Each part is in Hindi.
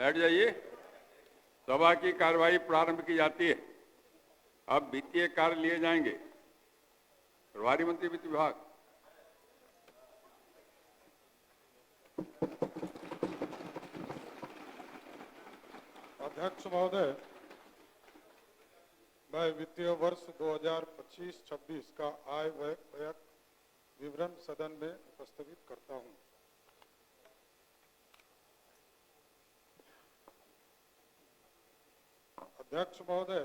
बैठ जाइए। सभा की कार्यवाही प्रारंभ की जाती है। अब वित्तीय कार्य लिए जाएंगे। प्रभारी मंत्री वित्त विभाग। अध्यक्ष महोदय, मैं वित्तीय वर्ष 2025-26 का आय व्यय विवरण सदन में उपस्थापित करता हूं। अध्यक्ष महोदय,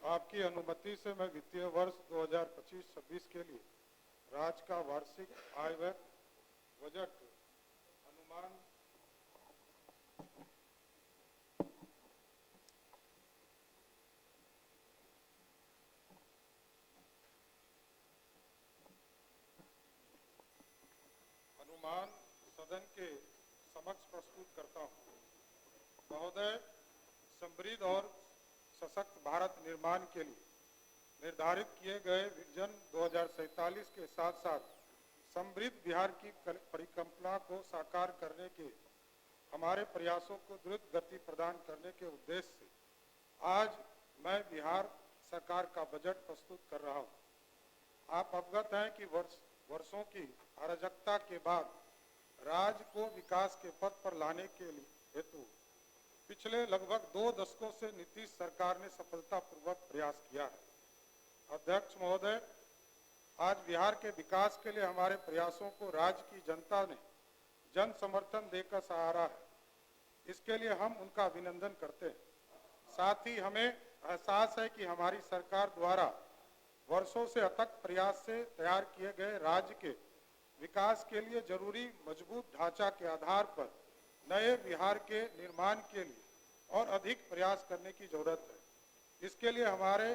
आपकी अनुमति से मैं वित्तीय वर्ष 2025-26 के लिए राज्य का वार्षिक आय व्यय बजट अनुमान सदन के समक्ष प्रस्तुत करता हूं। महोदय, समृद्ध और सशक्त भारत निर्माण के लिए निर्धारित किए गए विजन 2047 के साथ साथ समृद्ध बिहार की परिकल्पना को साकार करने के हमारे प्रयासों को द्रुत गति प्रदान करने के उद्देश्य से आज मैं बिहार सरकार का बजट प्रस्तुत कर रहा हूं। आप अवगत हैं कि वर्षों की अराजकता के बाद राज्य को विकास के पथ पर लाने के हेतु पिछले लगभग 2 दशकों से नीतीश सरकार ने सफलतापूर्वक प्रयास किया है। अध्यक्ष महोदय, आज बिहार के विकास के लिए हमारे प्रयासों को राज्य की जनता ने जन समर्थन देकर सराहा है। इसके लिए हम उनका अभिनंदन करते हैं। साथ ही हमें एहसास है कि हमारी सरकार द्वारा वर्षों से अथक प्रयास से तैयार किए गए राज्य के विकास के लिए जरूरी मजबूत ढांचा के आधार पर नए बिहार के निर्माण के लिए और अधिक प्रयास करने की जरूरत है। इसके लिए हमारे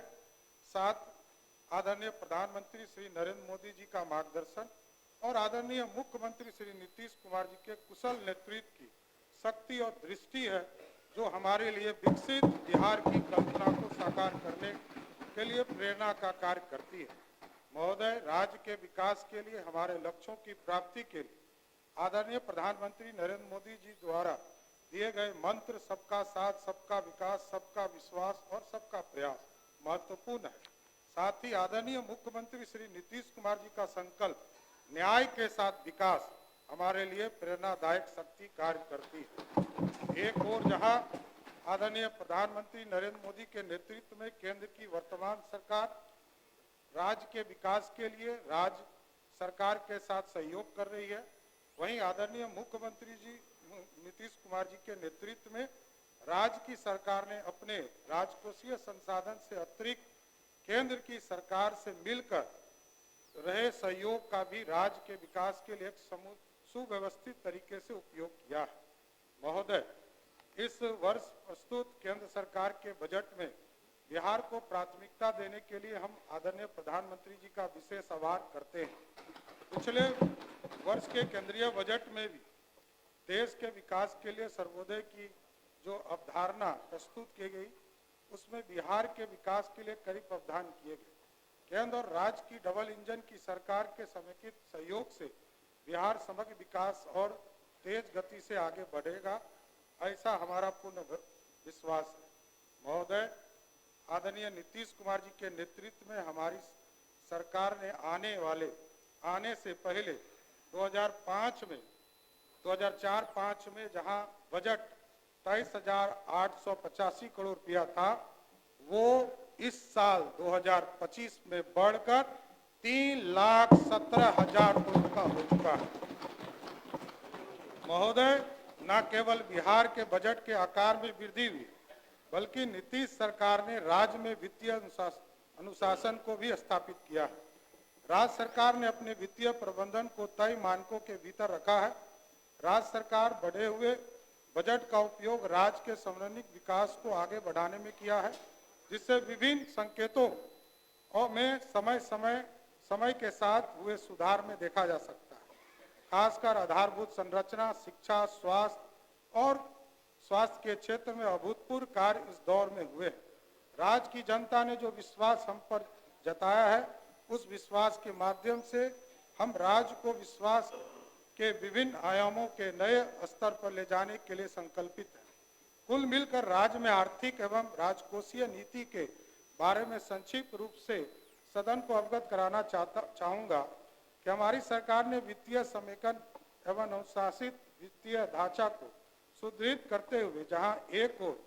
साथ आदरणीय प्रधानमंत्री श्री नरेंद्र मोदी जी का मार्गदर्शन और आदरणीय मुख्यमंत्री श्री नीतीश कुमार जी के कुशल नेतृत्व की शक्ति और दृष्टि है, जो हमारे लिए विकसित बिहार की कल्पना को साकार करने के लिए प्रेरणा का कार्य करती है। महोदय, राज्य के विकास के लिए हमारे लक्ष्यों की प्राप्ति के लिए आदरणीय प्रधानमंत्री नरेंद्र मोदी जी द्वारा दिए गए मंत्र सबका साथ, सबका विकास, सबका विश्वास और सबका प्रयास महत्वपूर्ण है। साथ ही आदरणीय मुख्यमंत्री श्री नीतीश कुमार जी का संकल्प न्याय के साथ विकास हमारे लिए प्रेरणादायक शक्ति कार्य करती है। एक ओर जहां आदरणीय प्रधानमंत्री नरेंद्र मोदी के नेतृत्व में केंद्र की वर्तमान सरकार राज्य के विकास के लिए राज्य सरकार के साथ सहयोग कर रही है, वहीं आदरणीय मुख्यमंत्री जी नीतीश कुमार जी के नेतृत्व में राज्य की सरकार ने अपने राजकोषीय संसाधन से अतिरिक्त केंद्र की सरकार से मिलकर रहे सहयोग का भी राज्य के विकास के लिए एक सुव्यवस्थित तरीके से उपयोग किया है। महोदय, इस वर्ष प्रस्तुत केंद्र सरकार के बजट में बिहार को प्राथमिकता देने के लिए हम आदरणीय प्रधानमंत्री जी का विशेष आभार करते हैं। पिछले वर्ष के केंद्रीय बजट में भी देश के विकास के लिए सर्वोदय की जो अवधारणा प्रस्तुत की गई, उसमें बिहार के विकास के लिए कई प्रावधान किए गए। केंद्र और राज्य की डबल इंजन की सरकार के समेकित सहयोग से बिहार समग्र विकास और तेज गति से आगे बढ़ेगा, ऐसा हमारा पूर्ण विश्वास है। महोदय, आदरणीय नीतीश कुमार जी के नेतृत्व में हमारी सरकार ने आने से पहले 2004-5 में जहां बजट 23,885 करोड़ रुपया था, वो इस साल 2025 में बढ़कर 3,17,000 करोड़ का हो चुका है। महोदय, न केवल बिहार के बजट के आकार में वृद्धि हुई, बल्कि नीतीश सरकार ने राज्य में वित्तीय अनुशासन को भी स्थापित किया है। राज्य सरकार ने अपने वित्तीय प्रबंधन को तय मानकों के भीतर रखा है। राज्य सरकार बढ़े हुए बजट का उपयोग राज्य के समन्वित विकास को आगे बढ़ाने में किया है, जिससे विभिन्न संकेतों में समय के साथ हुए सुधार में देखा जा सकता है। खासकर आधारभूत संरचना, शिक्षा, स्वास्थ्य के क्षेत्र में अभूतपूर्व कार्य इस दौर में हुए। राज्य की जनता ने जो विश्वास हम पर जताया है, उस विश्वास के माध्यम से हम राज्य को के विभिन्न आयामों के नए स्तर पर ले जाने के लिए संकल्पित है। कुल मिलकर राज्य में आर्थिक एवं राजकोषीय नीति के बारे में संक्षिप्त रूप से सदन को अवगत कराना चाहूंगा कि हमारी सरकार ने वित्तीय समेकन एवं अनुशासित वित्तीय ढांचा को सुदृढ़ करते हुए जहां एक ओर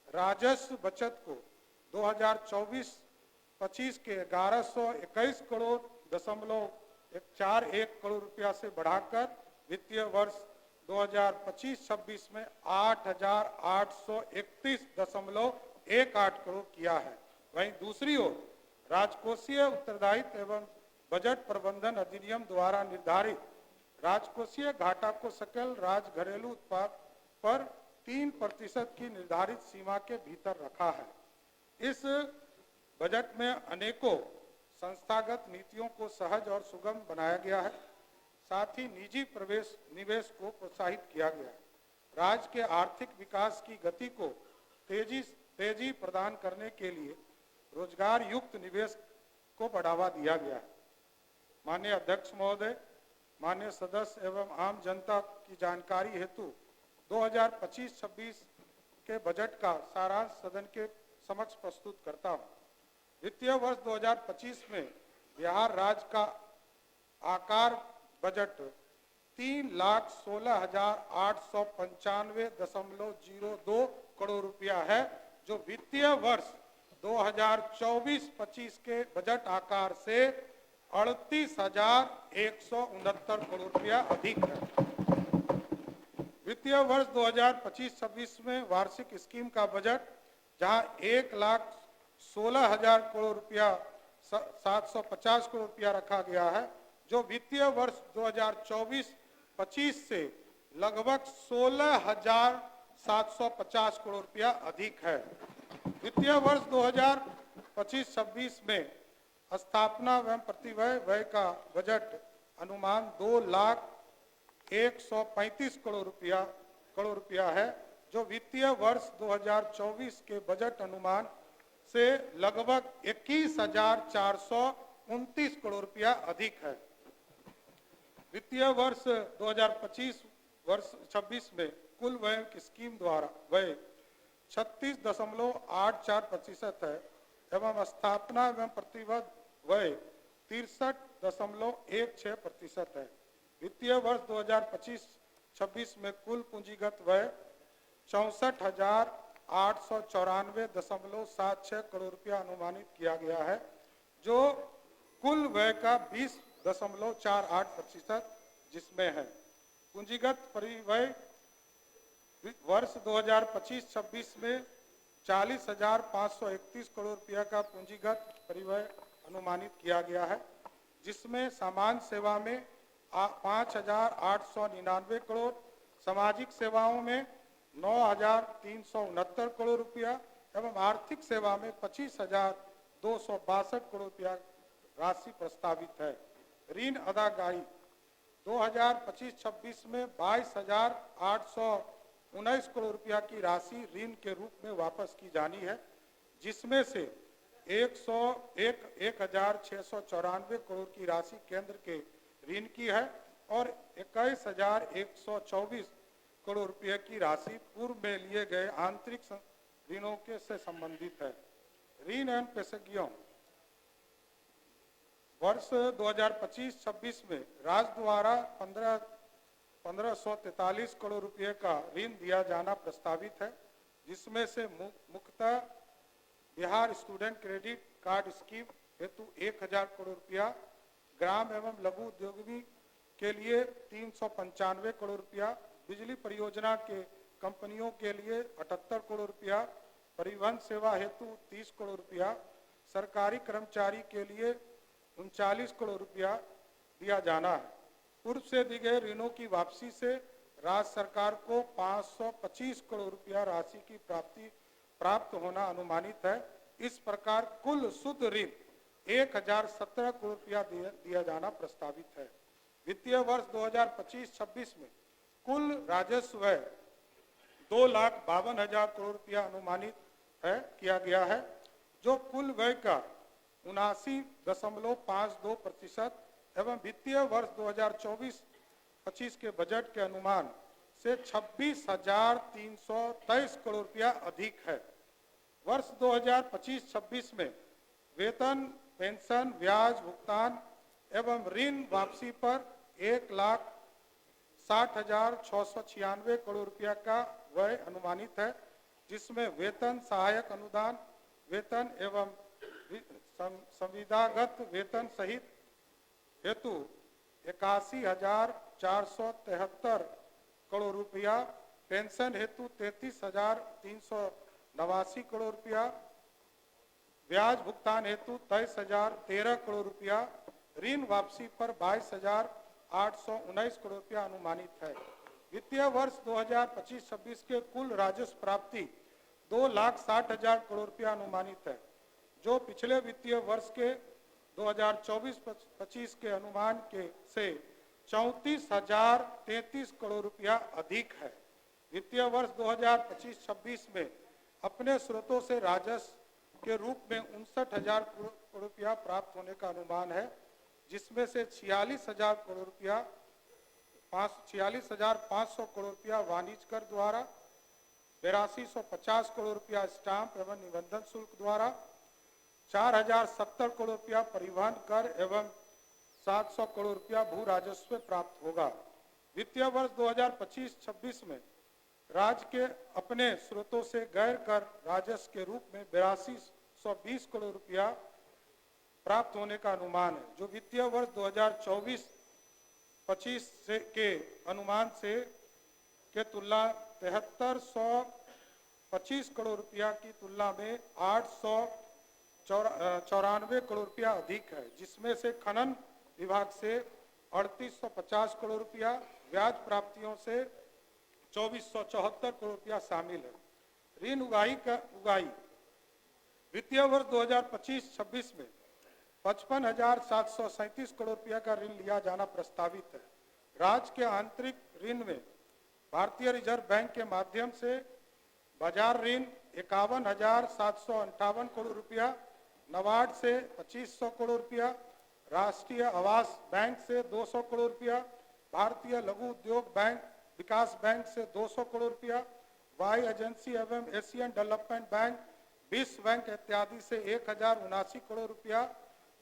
राजस्व बचत को 2024-25 के 1121 करोड़ दशमलव 41 करोड़ रुपया से बढ़ाकर वित्तीय वर्ष 2025-26 में 8,831.18 करोड़ किया है, वहीं दूसरी ओर राजकोषीय उत्तरदायित्व एवं बजट प्रबंधन अधिनियम द्वारा निर्धारित राजकोषीय घाटा को सकल राज्य घरेलू उत्पाद पर 3% की निर्धारित सीमा के भीतर रखा है। इस बजट में अनेकों संस्थागत नीतियों को सहज और सुगम बनाया गया है, साथ ही निजी निवेश को प्रोत्साहित किया गया है। राज्य के आर्थिक विकास की गति को तेजी प्रदान करने के लिए रोजगार युक्त निवेश को बढ़ावा दिया गया है। माननीय अध्यक्ष महोदय, माननीय सदस्य एवं आम जनता की जानकारी हेतु 2025-26 के बजट का सारांश सदन के समक्ष प्रस्तुत करता हूं। वित्तीय वर्ष 2025 में बिहार राज्य का आकार बजट 3,16,895.02 करोड़ रुपया है, जो वित्तीय वर्ष 2024-25 के बजट आकार से 38,169 करोड़ रुपया अधिक है। वित्तीय वर्ष 2025-26 में वार्षिक स्कीम का बजट जहां 1,16,000 करोड़ रुपया 750 करोड़ रुपया रखा गया है, जो वित्तीय वर्ष 2024-25 से लगभग 16,750 करोड़ रुपया अधिक है। वित्तीय वर्ष 2025-26 में स्थापना एवं प्रतिव्यय व्यय का बजट अनुमान 2,135 करोड़ रुपया है, जो वित्तीय वर्ष 2024 के बजट अनुमान से लगभग 21,429 करोड़ रुपया अधिक है। वित्तीय वर्ष 2025-26 में कुल व्यय की स्कीम द्वारा व्यय 36.84% है एवं स्थापना एवं प्रतिव्यय व्यय 63.16% है। वित्तीय वर्ष 2025-26 में कुल पूंजीगत व्यय 64,894.76 करोड़ रुपया अनुमानित किया गया है, जो कुल व्यय का 20.48% जिसमें है। पूंजीगत परिव्यय वर्ष 2025-26 में 40,531 करोड़ रुपया का पूंजीगत परिव्यय अनुमानित किया गया है, जिसमें सामान्य सेवा में 5,899 करोड़, सामाजिक सेवाओं में 9,369 करोड़ रुपया एवं आर्थिक सेवा में 25,262 करोड़ रुपया राशि प्रस्तावित है। ऋण अदायगी 2025-26 में 22,819 करोड़ रुपया की राशि ऋण के रूप में वापस की जानी है, जिसमें से 1,694 करोड़ की राशि केंद्र के ऋण की है और 21,124 करोड़ रुपये की राशि पूर्व में लिए गए आंतरिक ऋणों के से संबंधित है। ऋण एवं पेशगियों वर्ष 2025-26 में राज्य द्वारा 1,543 करोड़ रुपये का ऋण दिया जाना प्रस्तावित है, जिसमें से मुख्यतः Bihar student credit card scheme हेतु 1,000 करोड़ रुपया, ग्राम एवं लघु उद्योगी के लिए 395 करोड़ रुपया, बिजली परियोजना के कंपनियों के लिए 78 करोड़ रुपया, परिवहन सेवा हेतु 30 करोड़ रुपया, सरकारी कर्मचारी के लिए 39 करोड़ रुपया दिया जाना है। पूर्व से दी गए ऋणों की वापसी से राज्य सरकार को 525 करोड़ रुपया राशि की प्राप्त होना अनुमानित है। इस प्रकार कुल शुद्ध ऋण 1,017 करोड़ रुपया दिया जाना प्रस्तावित है। वित्तीय वर्ष 2025-26 में कुल राजस्व व्यय 2,52,000 करोड़ रुपया अनुमानित किया गया है, जो कुल व्यय का 79.52% एवं वित्तीय वर्ष 25 के बजट के अनुमान से 26,323 करोड़ रुपया अधिक है। वर्ष 2025-26 में वेतन, पेंशन, ब्याज भुगतान एवं ऋण वापसी पर 1,60,696 करोड़ रुपया का व्यय अनुमानित है, जिसमें वेतन, सहायक अनुदान वेतन एवं संविदागत वेतन सहित हेतु 81,473 करोड़ रुपया, पेंशन हेतु 33,389 करोड़ रुपया, ब्याज भुगतान हेतु 23,013 करोड़ रुपया, ऋण वापसी पर 22,819 करोड़ रुपया अनुमानित है। वित्तीय वर्ष 2025-26 के कुल राजस्व प्राप्ति 2,60,000 करोड़ रुपया अनुमानित है, जो पिछले वित्तीय वर्ष के 2024-25 के अनुमान के से 34,033 करोड़ रुपया अधिक है। वित्तीय वर्ष 2025-26 में अपने स्रोतों से राजस्व के रूप में 59,000 करोड़ रुपया प्राप्त होने का अनुमान है, जिसमें से 46,500 करोड़ रुपया वाणिज्य कर द्वारा, 8250 करोड़ रुपया स्टाम्प एवं निबंधन शुल्क द्वारा, 4,070 करोड़ रुपया परिवहन कर एवं 700 करोड़ रुपया भू राजस्व प्राप्त होगा। वित्तीय वर्ष 2025-26 में राज्य के अपने स्रोतों से गैर कर राजस्व के रूप में 8220 करोड़ रुपया प्राप्त होने का अनुमान है, जो वित्तीय वर्ष 2024-25 से के अनुमान से के तुलना 7325 करोड़ रुपया की तुलना में 894 करोड़ रुपया अधिक है, जिसमें से खनन विभाग से 3850 करोड़ रुपया, ब्याज प्राप्तियों से 2474 करोड़ रुपया शामिल है। ऋण उगाही वित्तीय वर्ष 2025-26 में 55,737 करोड़ रुपया का ऋण लिया जाना प्रस्तावित है। राज्य के आंतरिक ऋण में भारतीय रिजर्व बैंक के माध्यम से बाजार ऋण 51,758 करोड़ रुपया, नबार्ड से 2500 करोड़ रुपया, राष्ट्रीय आवास बैंक से 200 करोड़ रुपया, भारतीय लघु उद्योग बैंक विकास बैंक से 200 करोड़ रुपया, वाई एजेंसी एवं एशियन डेवलपमेंट बैंक, विश्व बैंक इत्यादि से 1,079 करोड़ रुपया,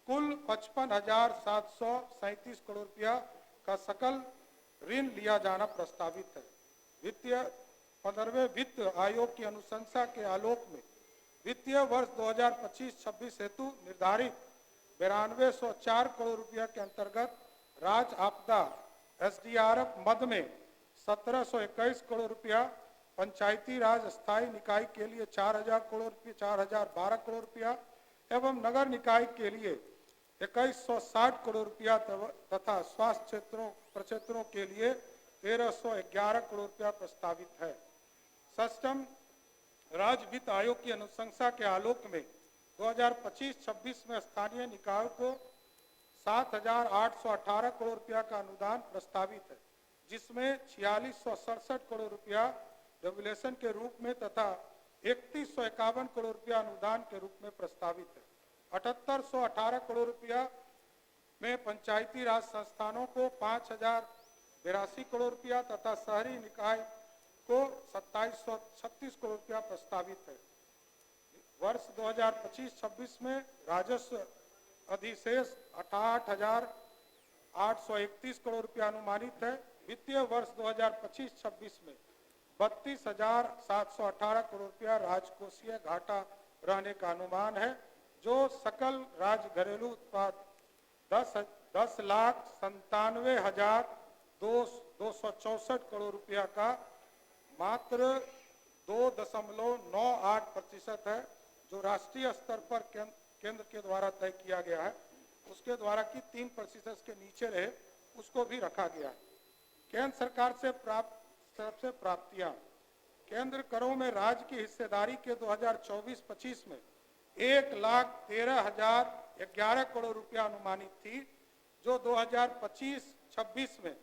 कुल 55,737 करोड़ रुपया का सकल ऋण लिया जाना प्रस्तावित है। 15वें वित्त आयोग की अनुशंसा के आलोक में वित्तीय वर्ष 2025-26 हेतु निर्धारित 9204 करोड़ रुपया के अंतर्गत राज्य आपदा SDRF मद में 1721 करोड़ रुपया, पंचायती राज स्थायी निकाय के लिए 4,000 करोड़ रुपया, 4,012 करोड़ रुपया एवं नगर निकाय के लिए 2160 करोड़ रुपया तथा स्वास्थ्य प्रक्षेत्रों के लिए 1311 करोड़ रुपया प्रस्तावित है। षष्ठम राज्य वित्त आयोग की अनुशंसा के आलोक में 2025-26 में स्थानीय निकायों को 7,818 करोड़ रुपया का अनुदान प्रस्तावित है, जिसमें 4667 करोड़ रुपया रेगुलेशन के रूप में तथा 3151 करोड़ रुपया अनुदान के रूप में प्रस्तावित है। 7818 करोड़ रुपया में पंचायती राज संस्थानों को 5,082 करोड़ रुपया तथा शहरी निकाय को 2736 करोड़ रुपया प्रस्तावित है। वर्ष 2025-26 में राजस्व अधिशेष 68,831 करोड़ रुपया अनुमानित है। वित्तीय वर्ष 2025-26 में 32,718 करोड़ रुपया राजकोषीय घाटा रहने का अनुमान है, जो सकल राज्य घरेलू उत्पाद 10,97,264 करोड़ रुपया का मात्र 2.98% है, जो राष्ट्रीय स्तर पर केंद्र के द्वारा तय किया गया है। उसके द्वारा कि 3% के नीचे रहे, उसको भी रखा गया है। केंद्र सरकार से प्राप्तियां केंद्र करों में राज्य की हिस्सेदारी के 2024-25 में 1,13,011 करोड़ रुपया अनुमानित थी, जो 2025-26 में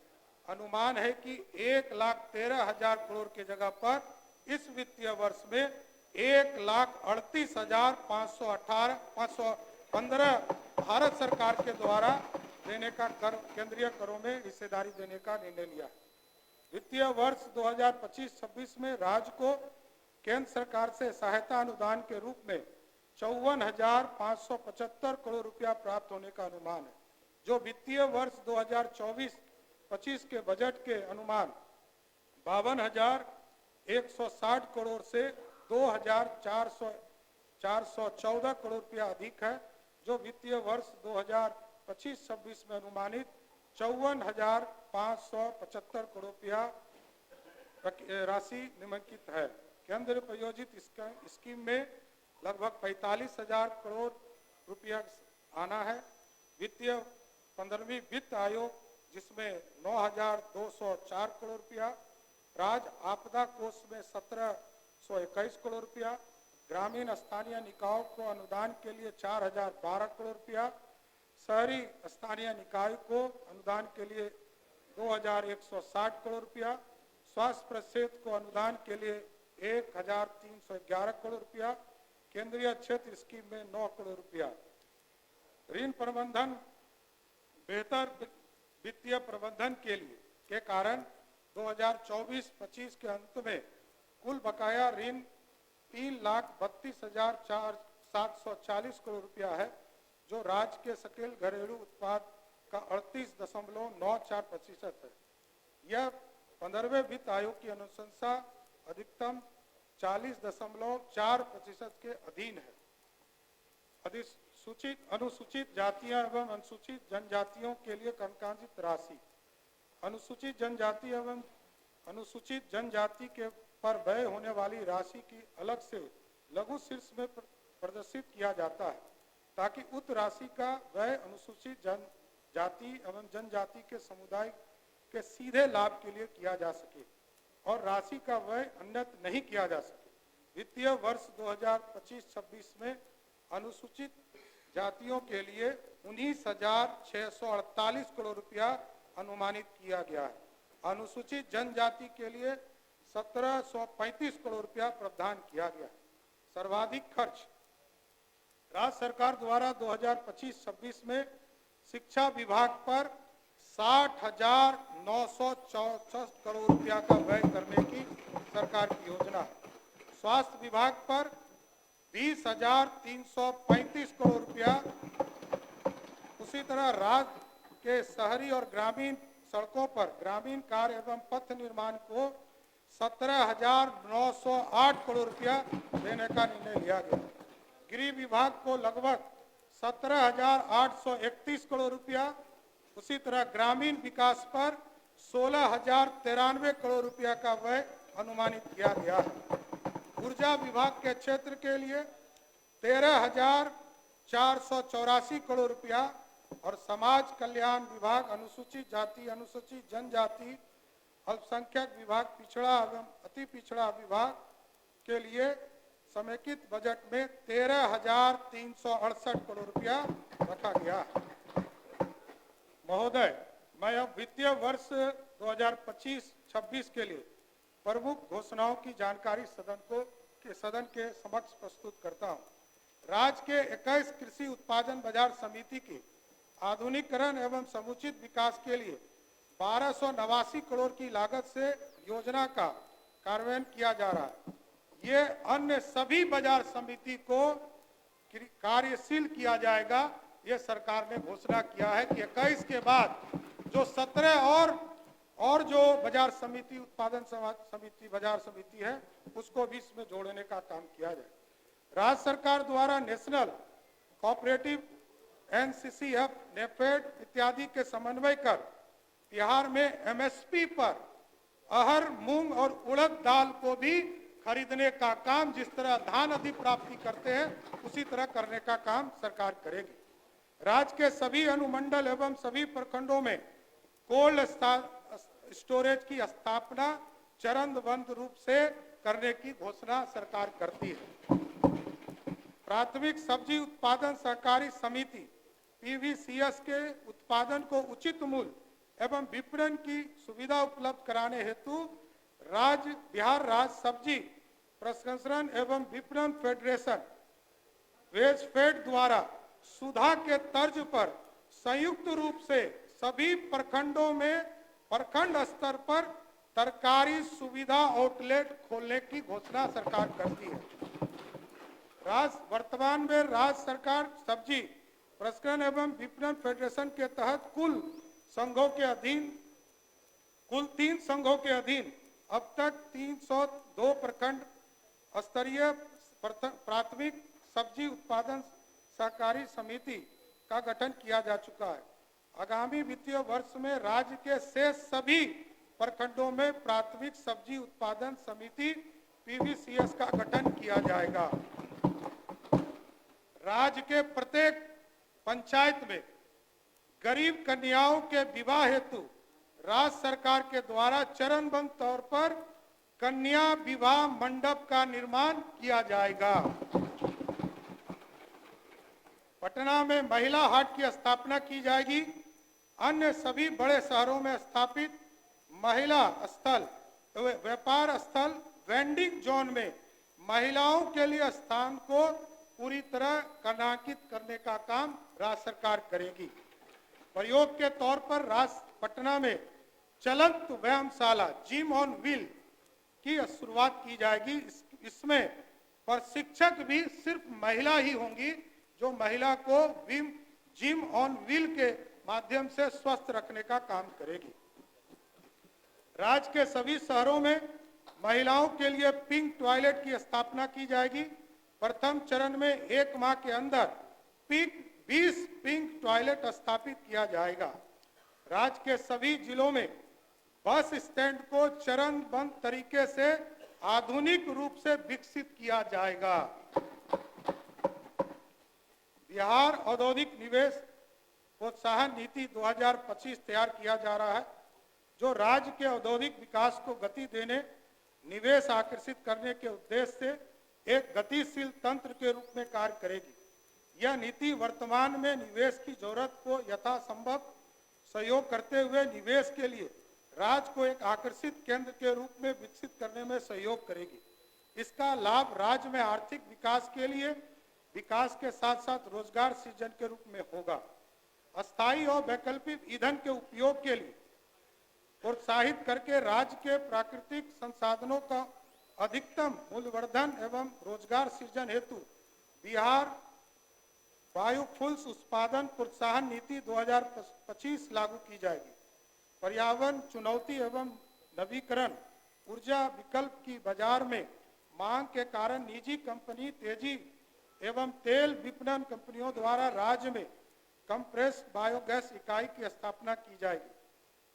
अनुमान है कि 1,13,000 करोड़ के जगह पर इस वित्तीय वर्ष में 1,38,515 भारत सरकार के द्वारा देने का केंद्रीय करों में हिस्सेदारी देने का निर्णय लिया है। वित्तीय वर्ष 2025-26 में राज्य को केंद्र सरकार से सहायता अनुदान के रूप में 54,575 करोड़ रुपया प्राप्त होने का अनुमान है, जो वित्तीय वर्ष 2024-25 के बजट के अनुमान 52,160 करोड़ से 2,414 करोड़ रुपया अधिक है, जो वित्तीय वर्ष 2025-26 में अनुमानित 54,575 करोड़ रुपया राशि निम्नलिखित है। केंद्र प्रायोजित स्कीम में लगभग 45,000 करोड़ रुपया आना है। वित्तीय 15वीं वित्त आयोग जिसमें 9,204 करोड़ रुपया, राज्य आपदा कोष में 1,721 करोड़ रुपया, ग्रामीण स्थानीय निकायों को अनुदान के लिए 4,012 करोड़ रुपया, शहरी स्थानीय निकाय को अनुदान के लिए 2,160 करोड़ रुपया, स्वास्थ्य परिषद को अनुदान के लिए 1,311 करोड़ रुपया, केंद्रीय क्षेत्र स्कीम में 9 करोड़ रुपया। ऋण प्रबंधन बेहतर वित्तीय प्रबंधन के लिए के कारण 2024-25 के अंत में कुल बकाया ऋण 3,32,740 करोड़ रुपया है, जो राज्य के सकल घरेलू उत्पाद का 38.94% है। यह 15वें वित्त आयोग की अनुशंसा अधिकतम 40.4% के अधीन है। अनुसूचित जातियां एवं अनुसूचित जनजातियों के लिए कंकांजित राशि। अनुसूचित जनजाति एवं अनुसूचित जनजाति के पर व्यय होने वाली राशि की अलग से लघु शीर्ष में प्रदर्शित किया जाता है, ताकि उक्त राशि का व्यय अनुसूचित जनजाति एवं जनजाति के समुदाय के सीधे लाभ के लिए किया जा सके और राशि का व्यय अन्यत्र नहीं किया जा सके। वित्तीय वर्ष 2025-26 में अनुसूचित जातियों के लिए 19,648 करोड़ रुपया अनुमानित किया गया है। अनुसूचित जनजाति के लिए 1,735 करोड़ रुपया प्रावधान किया गया है। सर्वाधिक खर्च राज्य सरकार द्वारा 2025-26 में शिक्षा विभाग पर 60,964 करोड़ रुपया का व्यय करने की सरकार की योजना है। स्वास्थ्य विभाग पर 20,335 करोड़ रुपया, उसी तरह राज्य के शहरी और ग्रामीण सड़कों पर ग्रामीण कार्य एवं पथ निर्माण को 17,908 करोड़ रुपया देने का निर्णय लिया गया। गृह विभाग को लगभग 17,831 करोड़ रुपया, उसी तरह ग्रामीण विकास पर 16,093 करोड़ रुपया का व्यय अनुमानित किया गया है। ऊर्जा विभाग के क्षेत्र के लिए 13,484 करोड़ रुपया और समाज कल्याण विभाग, अनुसूचित जाति, अनुसूचित जनजाति, अल्पसंख्यक विभाग, पिछड़ा एवं अति पिछड़ा विभाग के लिए समेकित बजट में 13,368 करोड़ रुपया रखा गया है। महोदय, मैं अब वित्तीय वर्ष 2025-26 के लिए प्रमुख घोषणाओं की जानकारी सदन के समक्ष प्रस्तुत करता हूं। राज्य के 21 कृषि उत्पादन बाजार समिति की आधुनिकीकरण एवं समुचित विकास के लिए 1289 करोड़ की लागत से योजना का कार्यान्वयन किया जा रहा है। ये अन्य सभी बाजार समिति को कार्यशील किया जाएगा। ये सरकार ने घोषणा किया है कि 21 के बाद जो 17 और जो बाजार समिति, उत्पादन समिति, बाजार समिति है, उसको भी इसमें जोड़ने का काम किया जाए। राज्य सरकार द्वारा नेशनल कोऑपरेटिव, NCCF, नेफेड इत्यादि के समन्वय कर बिहार में MSP पर अरहर, मूंग और उड़द दाल को भी खरीदने का काम, जिस तरह धान अधिक प्राप्ति करते हैं उसी तरह करने का काम सरकार करेगी। राज्य के सभी अनुमंडल एवं सभी प्रखंडों में कोल्ड स्टोरेज की स्थापना चरणबद्ध रूप से करने की घोषणा सरकार करती है। प्राथमिक सब्जी उत्पादन सहकारी समिति PVCS के उत्पादन को उचित मूल्य एवं विपणन की सुविधा उपलब्ध कराने हेतु बिहार राज्य सब्जी प्रसंस्करण एवं विपणन फेडरेशन वेजफेड द्वारा सुधा के तर्ज पर संयुक्त रूप से सभी प्रखंडों में प्रखंड स्तर पर तरकारी सुविधा आउटलेट खोलने की घोषणा सरकार करती है। वर्तमान में राज्य सरकार सब्जी प्रसंस्करण एवं विपणन फेडरेशन के तहत कुल 3 संघों के अधीन अब तक 302 प्रखंड स्तरीय प्राथमिक सब्जी उत्पादन सहकारी समिति का गठन किया जा चुका है। आगामी वित्तीय वर्ष में राज्य के शेष सभी प्रखंडों में प्राथमिक सब्जी उत्पादन समिति पीवीसीएस का गठन किया जाएगा। राज्य के प्रत्येक पंचायत में गरीब कन्याओं के विवाह हेतु राज्य सरकार के द्वारा चरणबद्ध तौर पर कन्या विवाह मंडप का निर्माण किया जाएगा। पटना में महिला हाट की स्थापना की जाएगी। अन्य सभी बड़े शहरों में स्थापित महिला स्थल, व्यापार स्थल, वेंडिंग जोन में महिलाओं के लिए स्थान को पूरी तरह कनाकित करने का काम राज्य सरकार करेगी। प्रयोग के तौर पर पटना में चलंत व्यायामशाला जिम ऑन व्हील की शुरुआत की जाएगी। इसमें प्रशिक्षक भी सिर्फ महिला ही होंगी, जो महिला को जिम ऑन व्हील के माध्यम से स्वस्थ रखने का काम करेगी। राज्य के सभी शहरों में महिलाओं के लिए पिंक टॉयलेट की स्थापना की जाएगी। प्रथम चरण में 1 माह के अंदर 20 पिंक टॉयलेट स्थापित किया जाएगा। राज्य के सभी जिलों में बस स्टैंड को चरणबद्ध तरीके से आधुनिक रूप से विकसित किया जाएगा। बिहार औद्योगिक निवेश प्रोत्साहन नीति 2025 तैयार किया जा रहा है, जो राज्य के औद्योगिक विकास को गति देने, निवेश आकर्षित करने के उद्देश्य से एक गतिशील तंत्र के रूप में कार्य करेगी। यह नीति वर्तमान में निवेश की जरूरत को यथासंभव सहयोग करते हुए निवेश के लिए राज्य को एक आकर्षित केंद्र के रूप में विकसित करने में सहयोग करेगी। इसका लाभ राज्य में आर्थिक विकास के लिए विकास के साथ साथ रोजगार सृजन के रूप में होगा। अस्थायी और वैकल्पिक ईंधन के उपयोग के लिए प्रोत्साहित करके राज्य के प्राकृतिक संसाधनों का अधिकतम मूल्यवर्धन एवं रोजगार सृजन हेतु बिहार बायोफ्यूल्स उत्पादन प्रोत्साहन नीति 2025 लागू की जाएगी। पर्यावरण चुनौती एवं नवीकरण ऊर्जा विकल्प की बाजार में मांग के कारण निजी कंपनी तेजी एवं तेल विपणन कंपनियों द्वारा राज्य में कंप्रेस बायोगैस इकाई की स्थापना की जाएगी।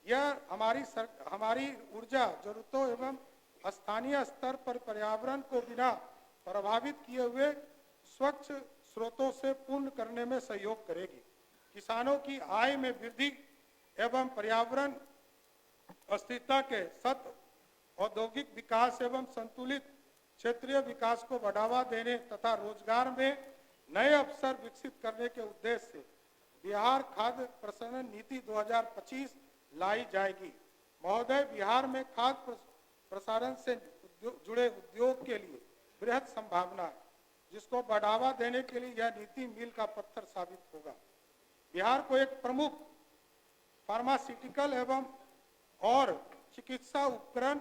यह हमारी ऊर्जा जरूरतों एवं स्थानीय स्तर पर पर्यावरण को बिना प्रभावित किए हुए स्वच्छ स्रोतों से पूर्ण करने में सहयोग करेगी। किसानों की आय में वृद्धि एवं पर्यावरण अस्थिरता के साथ औद्योगिक विकास एवं संतुलित क्षेत्रीय विकास को बढ़ावा देने तथा रोजगार में नए अवसर विकसित करने के उद्देश्य से बिहार खाद्य प्रसंस्करण नीति 2025 लाई जाएगी। महोदय, बिहार में खाद्य प्रसारण से जुड़े उद्योग के लिए बृहद संभावना है, जिसको बढ़ावा देने के लिए यह नीति मील का पत्थर साबित होगा। बिहार को एक प्रमुख फार्मास्यूटिकल एवं और चिकित्सा उपकरण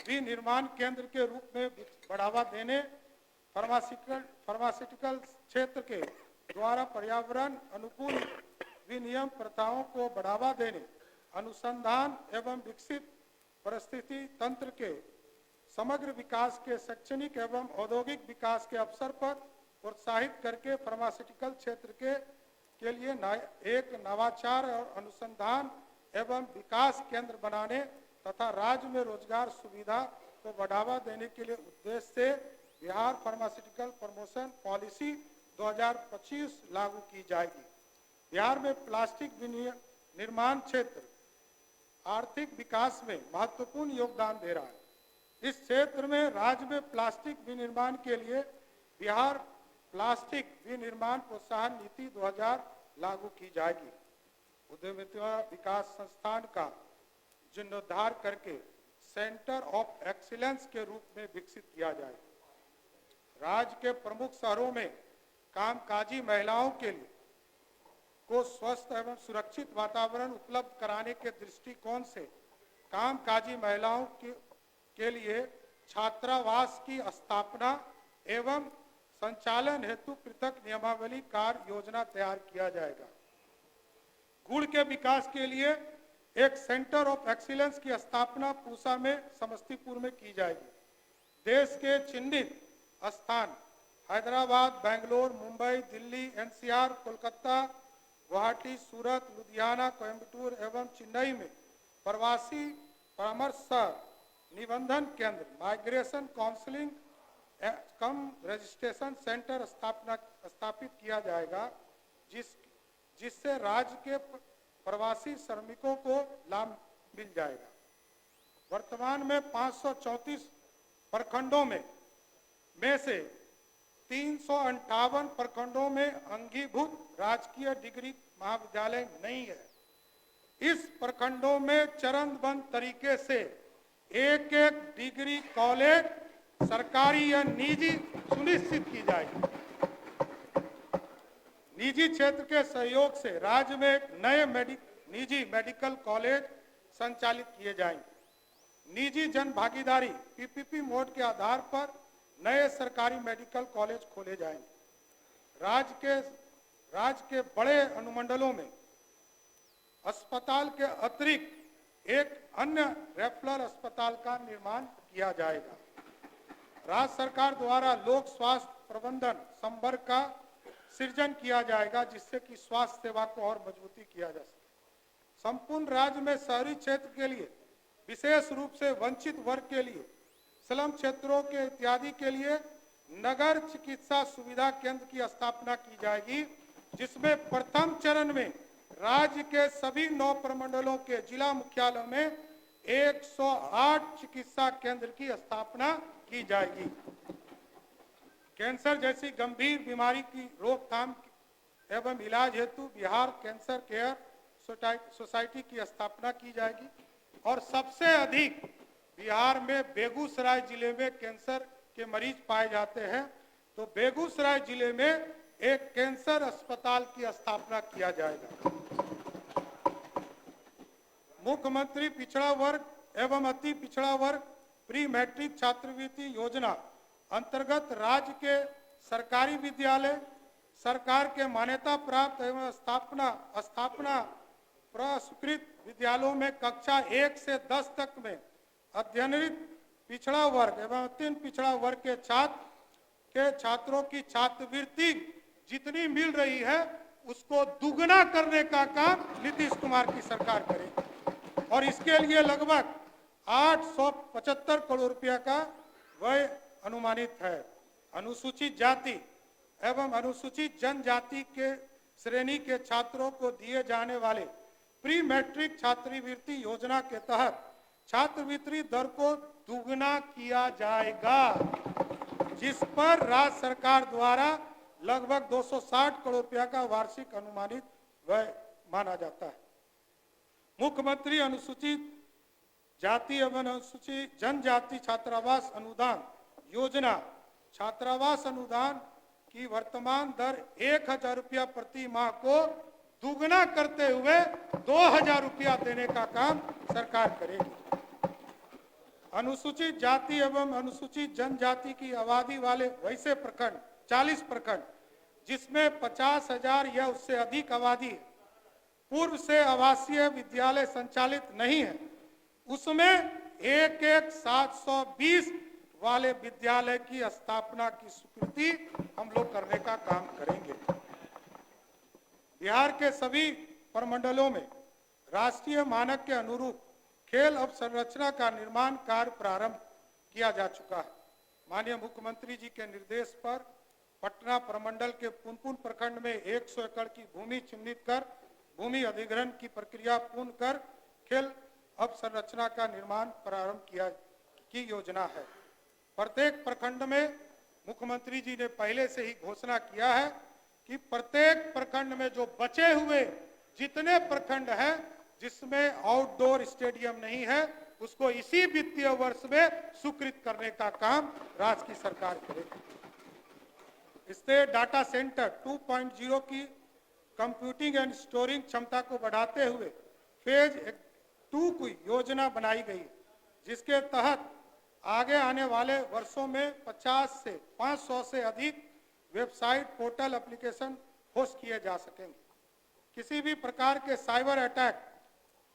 विनिर्माण केंद्र के रूप में बढ़ावा देने, फार्मास्यूटिकल क्षेत्र के द्वारा पर्यावरण अनुकूल विनियम प्रथाओं को बढ़ावा देने, अनुसंधान एवं विकसित परिस्थिति तंत्र के समग्र विकास के शैक्षणिक एवं औद्योगिक विकास के अवसर पर प्रोत्साहित करके फार्मास्यूटिकल क्षेत्र के लिए एक नवाचार और अनुसंधान एवं विकास केंद्र बनाने तथा राज्य में रोजगार सुविधा को बढ़ावा देने के लिए उद्देश्य से बिहार फार्मास्यूटिकल प्रमोशन पॉलिसी 2025 लागू की जाएगी। बिहार में प्लास्टिक निर्माण क्षेत्र आर्थिक विकास में महत्वपूर्ण योगदान दे रहा है। इस क्षेत्र में राज्य में प्लास्टिक विनिर्माण के लिए बिहार प्लास्टिक विनिर्माण प्रोत्साहन नीति 2000 लागू की जाएगी। उद्यमिता विकास संस्थान का जीर्णोद्धार करके सेंटर ऑफ एक्सीलेंस के रूप में विकसित किया जाए। राज्य के प्रमुख शहरों में कामकाजी महिलाओं के लिए को स्वस्थ एवं सुरक्षित वातावरण उपलब्ध कराने के दृष्टिकोण से कामकाजी महिलाओं के लिए छात्रावास की स्थापना एवं संचालन हेतु पृथक नियमावली कार्य योजना तैयार किया जाएगा। गुड़ के विकास के लिए एक सेंटर ऑफ एक्सीलेंस की स्थापना पूसा में समस्तीपुर में की जाएगी। देश के चिन्हित स्थान हैदराबाद, बेंगलोर, मुंबई, दिल्ली, एनसीआर, कोलकाता, गुवाहाटी, सूरत, लुधियाना, कोयम्बटूर एवं चेन्नई में प्रवासी परामर्श निबंधन केंद्र माइग्रेशन काउंसलिंग कम रजिस्ट्रेशन सेंटर स्थापित किया जाएगा, जिससे राज्य के प्रवासी श्रमिकों को लाभ मिल जाएगा। वर्तमान में 534 प्रखंडों में से 358 प्रखंडों में अंगीभूत राजकीय डिग्री महाविद्यालय नहीं है। इस प्रखंडों में चरणबद्ध तरीके से एक एक डिग्री कॉलेज सरकारी या निजी सुनिश्चित की जाएगी। निजी क्षेत्र के सहयोग से राज्य में एक नए निजी मेडिकल कॉलेज संचालित किए जाएंगे। निजी जन भागीदारी पीपीपी मोड के आधार पर नए सरकारी मेडिकल कॉलेज खोले जाएंगे। राज्य के बड़े अनुमंडलों में अस्पताल के अतिरिक्त एक अन्य रेफरल अस्पताल का निर्माण किया जाएगा। राज्य सरकार द्वारा लोक स्वास्थ्य प्रबंधन संवर्ग का सृजन किया जाएगा, जिससे कि स्वास्थ्य सेवा को और मजबूती किया जा सके। संपूर्ण राज्य में शहरी क्षेत्र के लिए, विशेष रूप से वंचित वर्ग के लिए, स्लम क्षेत्रों के इत्यादि के लिए नगर चिकित्सा सुविधा केंद्र की स्थापना की जाएगी, जिसमें प्रथम चरण में राज्य के सभी 9 प्रमंडलों के जिला मुख्यालयों में 108 चिकित्सा केंद्र की स्थापना की जाएगी। कैंसर जैसी गंभीर बीमारी की रोकथाम एवं इलाज हेतु बिहार कैंसर केयर सोसाइटी की स्थापना की जाएगी। और सबसे अधिक बिहार में बेगूसराय जिले में कैंसर के मरीज पाए जाते हैं, तो बेगूसराय जिले में एक कैंसर अस्पताल की स्थापना किया जाएगा। मुख्यमंत्री पिछड़ा वर्ग एवं अति पिछड़ा वर्ग प्री मैट्रिक छात्रवृत्ति योजना अंतर्गत राज्य के सरकारी विद्यालय, सरकार के मान्यता प्राप्त एवं स्थापना पुरस्कृत विद्यालयों में कक्षा 1 से 10 तक में अध्ययनरत पिछड़ा वर्ग एवं अति पिछड़ा वर्ग के छात्रों की छात्रवृत्ति जितनी मिल रही है उसको दुगना करने का काम नीतीश कुमार की सरकार करेगी। और इसके लिए लगभग 875 करोड़ रुपया का व्यय अनुमानित है। अनुसूचित जाति एवं अनुसूचित जनजाति के श्रेणी के छात्रों को दिए जाने वाले प्री मैट्रिक छात्रवृत्ति योजना के तहत छात्रवृत्ति दर को दुगना किया जाएगा, जिस पर राज्य सरकार द्वारा लगभग 260 करोड़ रुपया का वार्षिक अनुमानित व्यय माना जाता है। मुख्यमंत्री अनुसूचित जाति एवं अनुसूचित जनजाति छात्रावास अनुदान योजना छात्रावास अनुदान की वर्तमान दर 1000 रुपया प्रति माह को दुगना करते हुए 2000 रुपया देने का काम सरकार करेगी। अनुसूचित जाति एवं अनुसूचित जनजाति की आबादी वाले वैसे प्रखंड 40 प्रखंड जिसमें 50,000 या उससे अधिक आबादी पूर्व से आवासीय विद्यालय संचालित नहीं है, उसमें 720 वाले विद्यालय की स्थापना की स्वीकृति हम लोग करने का काम करेंगे। बिहार के सभी प्रमंडलों में राष्ट्रीय मानक के अनुरूप खेल अवसंरचना का निर्माण कार्य प्रारंभ किया जा चुका है। माननीय मुख्यमंत्री जी के निर्देश पर पटना प्रमंडल के पुनपुन प्रखंड में 100 एकड़ की भूमि चिन्हित कर भूमि अधिग्रहण की प्रक्रिया पूर्ण कर खेल अवसंरचना का निर्माण प्रारंभ की योजना है। प्रत्येक प्रखंड में मुख्यमंत्री जी ने पहले से ही घोषणा किया है कि प्रत्येक प्रखंड में जो बचे हुए जितने प्रखंड हैं जिसमें आउटडोर स्टेडियम नहीं है उसको इसी वित्तीय वर्ष में स्वीकृत करने का काम राज्य की सरकार करेगी। State data centre 2.0 computing and storing क्षमता को बढ़ाते हुए फेज 2 की योजना बनाई गई, जिसके तहत आगे आने वाले वर्षों में 50 से 500 से अधिक वेबसाइट, पोर्टल, एप्लीकेशन होस्ट किए जा सकेंगे। किसी भी प्रकार के साइबर अटैक,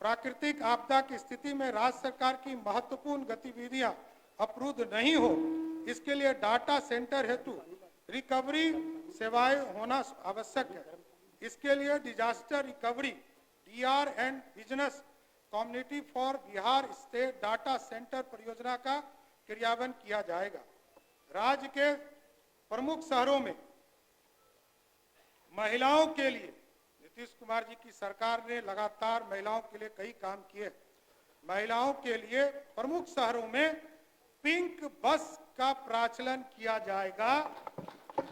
प्राकृतिक आपदा की स्थिति में राज्य सरकार की महत्वपूर्ण गतिविधियां अवरुद्ध नहीं हो, इसके लिए डाटा सेंटर हेतु रिकवरी सेवाएं होना आवश्यक है। इसके लिए disaster recovery D R and business community for Bihar state data centre परियोजना का क्रियान्वयन किया जाएगा। राज्य के प्रमुख शहरों में महिलाओं के लिए नीतीश कुमार जी की सरकार ने लगातार महिलाओं के लिए कई काम किए। महिलाओं के लिए प्रमुख शहरों में पिंक बस का प्रचलन किया जाएगा,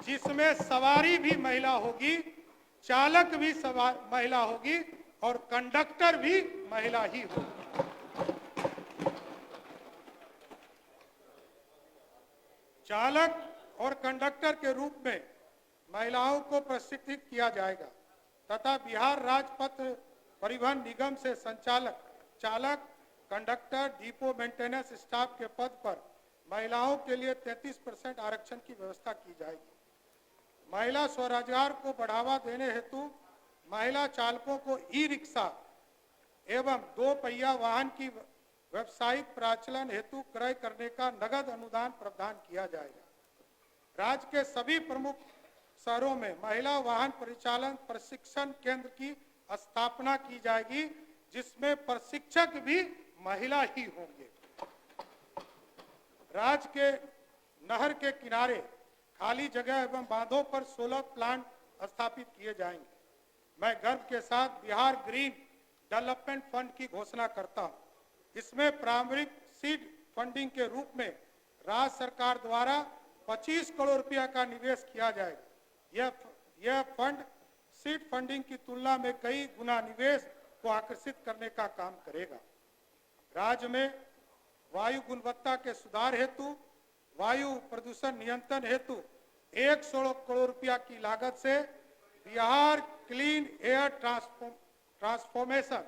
जिसमें सवारी भी महिला होगी, चालक भी महिला होगी और कंडक्टर भी महिला ही होगी। चालक और कंडक्टर के रूप में महिलाओं को प्रशिक्षित किया जाएगा तथा बिहार राज्य पथ परिवहन निगम से संचालक, चालक, कंडक्टर, डिपो मेंटेनेंस स्टाफ के पद पर महिलाओं के लिए 33% आरक्षण की व्यवस्था की जाएगी। महिला स्वरोजगार को बढ़ावा देने हेतु महिला चालकों को ई रिक्शा एवं 2 पहिया वाहन की व्यावसायिक प्रचलन हेतु क्रय करने का नगद अनुदान प्रावधान किया जाएगा। राज्य के सभी प्रमुख शहरों में महिला वाहन परिचालन प्रशिक्षण केंद्र की स्थापना की जाएगी, जिसमें प्रशिक्षक भी महिला ही होंगे। राज्य के नहर के किनारे खाली जगह एवं बांधों पर सोलर प्लांट स्थापित किए जाएंगे। मैं गर्व के साथ बिहार ग्रीन डेवलपमेंट फंड की घोषणा करता हूं। इसमें प्रारंभिक सीड फंडिंग के रूप में राज्य सरकार द्वारा 25 करोड़ रुपया का निवेश किया जाएगा। यह फंड सीड फंडिंग की तुलना में कई गुना निवेश को आकर्षित करने का काम करेगा। राज्य में वायु गुणवत्ता के सुधार हेतु वायु प्रदूषण नियंत्रण हेतु 116 करोड़ रुपया की लागत से Bihar clean air transformation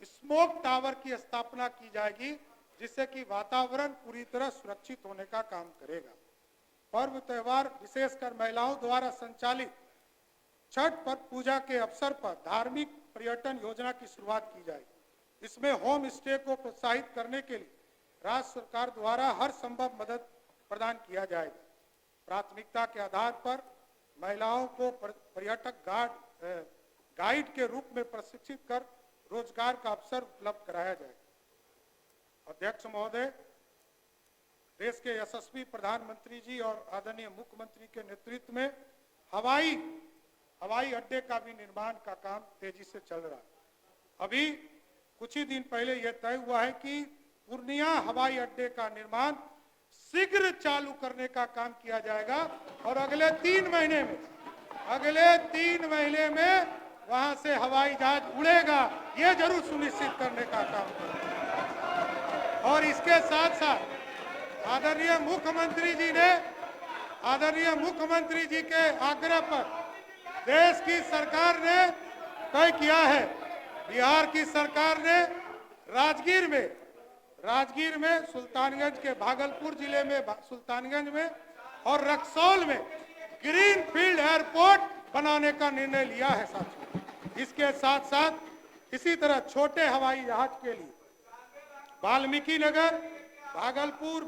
smoke tower की स्थापना की जाएगी, जिससे कि वातावरण पूरी तरह सुरक्षित होने का काम करेगा। पर्व त्योहार विशेषकर महिलाओं द्वारा संचालित छठ पर्व पूजा के अवसर पर धार्मिक पर्यटन योजना की शुरुआत की जाएगी। इसमें होम स्टे को प्रोत्साहित करने के लिए राज्य सरकार द्वारा हर संभव मदद प्रदान किया जाएगा। प्राथमिकता के आधार पर महिलाओं को पर्यटक गाइड के रूप में प्रशिक्षित कर रोजगार का अवसर उपलब्ध कराया जाएगा। अध्यक्ष महोदय, देश के यशस्वी प्रधानमंत्री जी और आदरणीय मुख्यमंत्री के नेतृत्व में हवाई अड्डे का भी निर्माण का काम तेजी से चल रहा है। अभी कुछ ही दिन पहले यह तय हुआ है कि पूर्णिया हवाई अड्डे का निर्माण शीघ्र चालू करने का काम किया जाएगा और अगले 3 महीने में वहां से हवाई जहाज उड़ेगा, यह जरूर सुनिश्चित करने का काम करेगा। और इसके साथ साथ आदरणीय मुख्यमंत्री जी के आग्रह पर देश की सरकार ने तय किया है, बिहार की सरकार ने राजगीर में सुल्तानगंज के भागलपुर जिले में सुल्तानगंज में और रक्सौल में ग्रीन फील्ड एयरपोर्ट बनाने का निर्णय लिया है साथियों। इसके साथ साथ इसी तरह छोटे हवाई जहाज के लिए वाल्मीकि नगर, भागलपुर,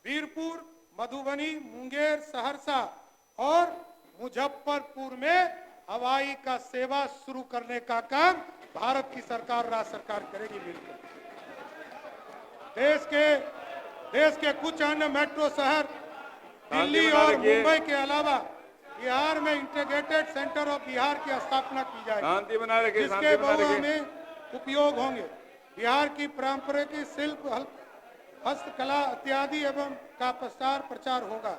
बीरपुर, मधुबनी, मुंगेर, सहरसा और मुजफ्फरपुर में हवाई का सेवा शुरू करने का काम भारत की सरकार, राज्य सरकार करेगी मिलकर। देश के कुछ अन्य मेट्रो शहर दिल्ली और मुंबई के अलावा बिहार में इंटीग्रेटेड सेंटर ऑफ बिहार की स्थापना की जाएगी, जिसके बहु में उपयोग होंगे। बिहार की पारंपरिक शिल्प, हस्तकला इत्यादि एवं का प्रचार होगा।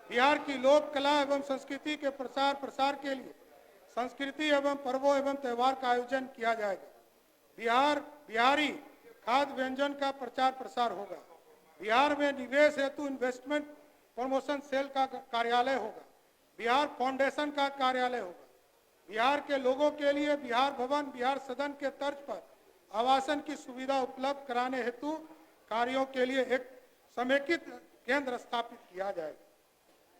बिहार की लोक कला एवं संस्कृति के प्रसार के लिए संस्कृति एवं पर्वों एवं त्योहार का आयोजन किया जाएगा। बिहारी खाद्य व्यंजन का प्रचार प्रसार होगा। बिहार में निवेश हेतु इन्वेस्टमेंट प्रमोशन सेल का कार्यालय होगा। बिहार फाउंडेशन का कार्यालय होगा। बिहार के लोगों के लिए बिहार भवन, बिहार सदन के तर्ज पर आवासन की सुविधा उपलब्ध कराने हेतु कार्यों के लिए एक समेकित केंद्र स्थापित किया जाएगा।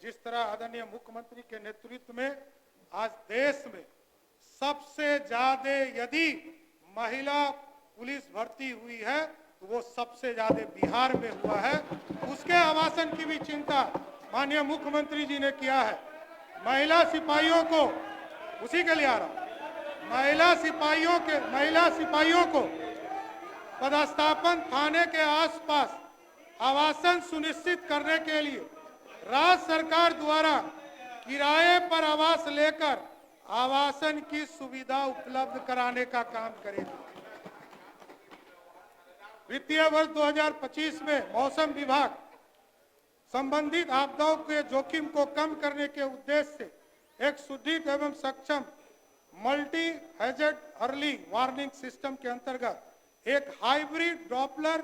जिस तरह आदरणीय मुख्यमंत्री के नेतृत्व में आज देश में सबसे ज्यादा यदि महिला पुलिस भर्ती हुई है तो वो सबसे ज्यादा बिहार में हुआ है। उसके आवासन की भी चिंता माननीय मुख्यमंत्री जी ने किया है। महिला सिपाहियों को, उसी के लिए आ रहा हूं, महिला सिपाहियों को पदस्थापन थाने के आसपास आवासन सुनिश्चित करने के लिए राज्य सरकार द्वारा किराए पर आवास लेकर आवासन की सुविधा उपलब्ध कराने का काम करेगी। वित्तीय वर्ष 2025 में मौसम विभाग संबंधित आपदाओं के जोखिम को कम करने के उद्देश्य से एक सुदृढ़ एवं सक्षम multi hazard early warning system के अंतर्गत एक hybrid Doppler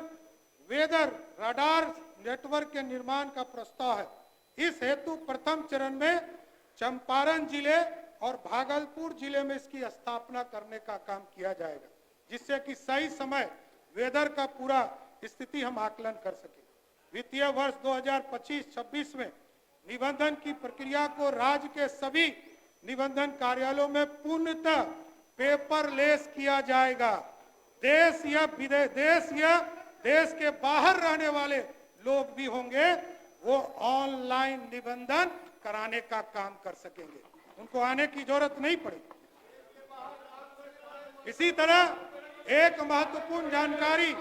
weather radar network के निर्माण का प्रस्ताव है। इस हेतु प्रथम चरण में चंपारण जिले और भागलपुर जिले में इसकी स्थापना करने का काम किया जाएगा, जिससे कि सही समय वेदर का पूरा स्थिति हम आकलन कर सके। वित्तीय वर्ष 2025-26 में निबंधन की प्रक्रिया को राज्य के सभी निबंधन कार्यालयों में पूर्णतः पेपरलेस किया जाएगा। देश या देश के बाहर रहने वाले लोग भी होंगे, वो ऑनलाइन निबंधन कराने का काम कर सकेंगे, उनको आने की जरूरत नहीं पड़ेगी। इसी तरह एक महत्वपूर्ण जानकारी,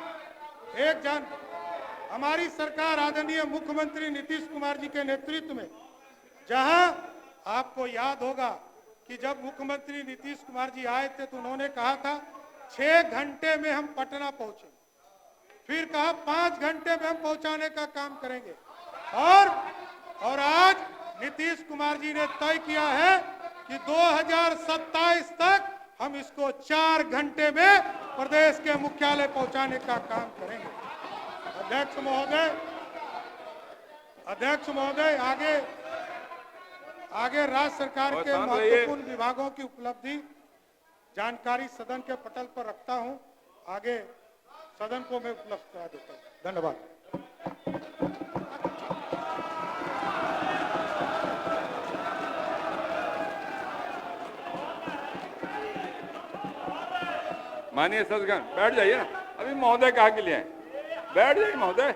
हमारी सरकार आदरणीय मुख्यमंत्री नीतीश कुमार जी के नेतृत्व में, जहां आपको याद होगा कि जब मुख्यमंत्री नीतीश कुमार जी आए थे तो उन्होंने कहा था 6 घंटे में हम पटना पहुंचे, फिर कहा 5 घंटे में हम पहुंचाने का काम करेंगे, और आज नीतीश कुमार जी ने तय किया है कि 2027 तक हम इसको 4 घंटे में प्रदेश के मुख्यालय पहुंचाने का काम करेंगे। अध्यक्ष महोदय, आगे राज्य सरकार के महत्वपूर्ण विभागों की उपलब्धि जानकारी सदन के पटल पर रखता हूं, आगे सदन को मैं उपलब्ध करा देता हूं। धन्यवाद। माननीय सदस्यगण बैठ जाइए ना, अभी महोदय कहा के लिए आए, बैठ जाइए महोदय।